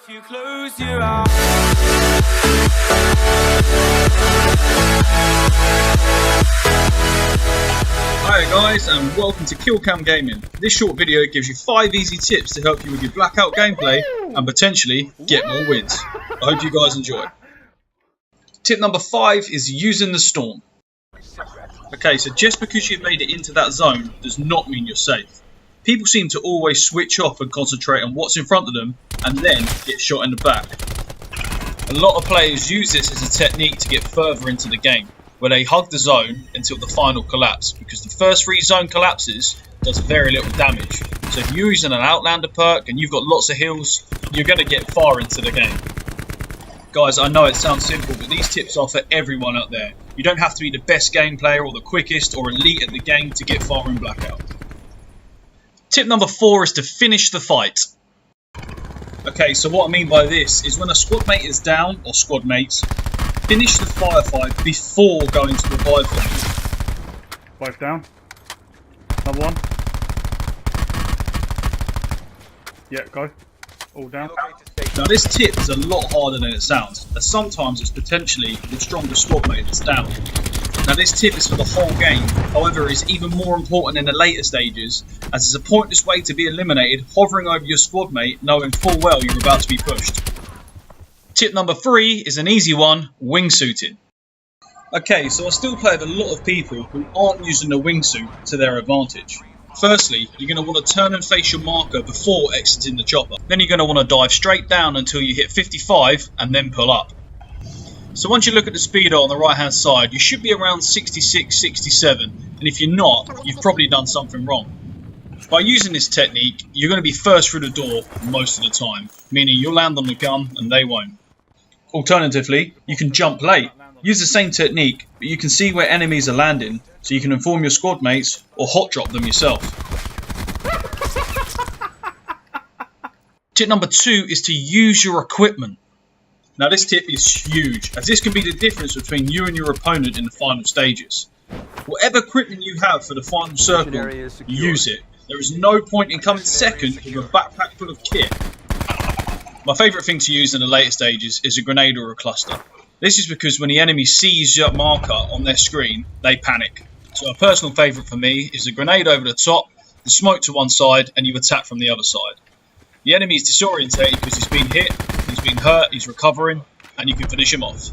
If you close your eyes. Hi guys, and welcome to Killcam Gaming. This short video gives you 5 easy tips to help you with your Blackout gameplay and potentially get more wins. I hope you guys enjoy. Tip number 5 is using the storm. Okay, so just because you've made it into that zone does not mean you're safe. People seem to always switch off and concentrate on what's in front of them and then get shot in the back. A lot of players use this as a technique to get further into the game, where they hug the zone until the final collapse, because the first 3 zone collapses does very little damage. So if you're using an Outlander perk and you've got lots of heals, you're going to get far into the game. Guys, I know it sounds simple, but these tips are for everyone out there. You don't have to be the best game player or the quickest or elite at the game to get far in Blackout. Tip number 4 is to finish the fight. Okay, so what I mean by this is when a squad mate is down, or squad mates, finish the firefight before going to revive them. Both down. Another one. Yeah, go. All down. Now this tip is a lot harder than it sounds, as sometimes it's potentially the strongest squad mate that's down. Now this tip is for the whole game, however it is even more important in the later stages, as it's a pointless way to be eliminated hovering over your squad mate knowing full well you're about to be pushed. Tip number 3 is an easy one, wingsuiting. Okay, so I still play with a lot of people who aren't using the wingsuit to their advantage. Firstly, you're going to want to turn and face your marker before exiting the chopper. Then you're going to want to dive straight down until you hit 55 and then pull up. So once you look at the speedo on the right hand side, you should be around 66, 67, and if you're not, you've probably done something wrong. By using this technique, you're going to be first through the door most of the time, meaning you'll land on the gun and they won't. Alternatively, you can jump late. Use the same technique, but you can see where enemies are landing, so you can inform your squad mates or hot drop them yourself. Tip number 2 is to use your equipment. Now this tip is huge, as this can be the difference between you and your opponent in the final stages. Whatever equipment you have for the final circle, use it. There is no point in coming second with a backpack full of kit. My favourite thing to use in the later stages is a grenade or a cluster. This is because when the enemy sees your marker on their screen, they panic. So a personal favourite for me is a grenade over the top, the smoke to one side, and you attack from the other side. The enemy is disorientated because he's been hit, he's been hurt, he's recovering, and you can finish him off.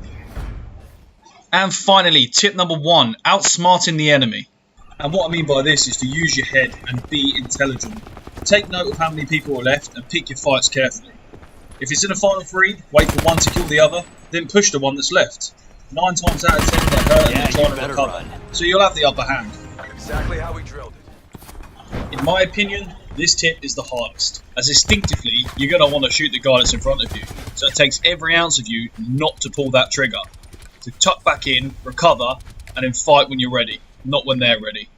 And finally, tip number 1, outsmarting the enemy. And what I mean by this is to use your head and be intelligent. Take note of how many people are left and pick your fights carefully. If it's in a final 3, wait for one to kill the other, then push the one that's left. 9 times out of 10 they're hurt and they're trying to recover, so you'll have the upper hand. Exactly how we drilled it. In my opinion, this tip is the hardest, as instinctively you're going to want to shoot the guy that's in front of you, so it takes every ounce of you not to pull that trigger. To tuck back in, recover, and then fight when you're ready, not when they're ready.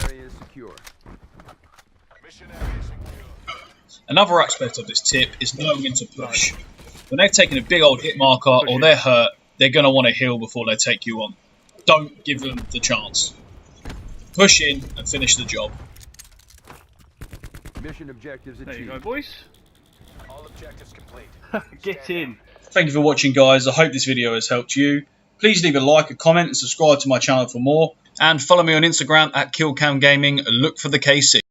Area is secure. Mission area is secure. Another aspect of this tip is knowing when to push. When they've taken a big old hit marker or they're hurt, they're going to want to heal before they take you on. Don't give them the chance. Push in and finish the job. Mission objectives achieved. There you go, boys. All objectives complete. Get in. Thank you for watching, guys. I hope this video has helped you. Please leave a like, a comment, and subscribe to my channel for more. And follow me on Instagram at Killcam Gaming and look for the KC.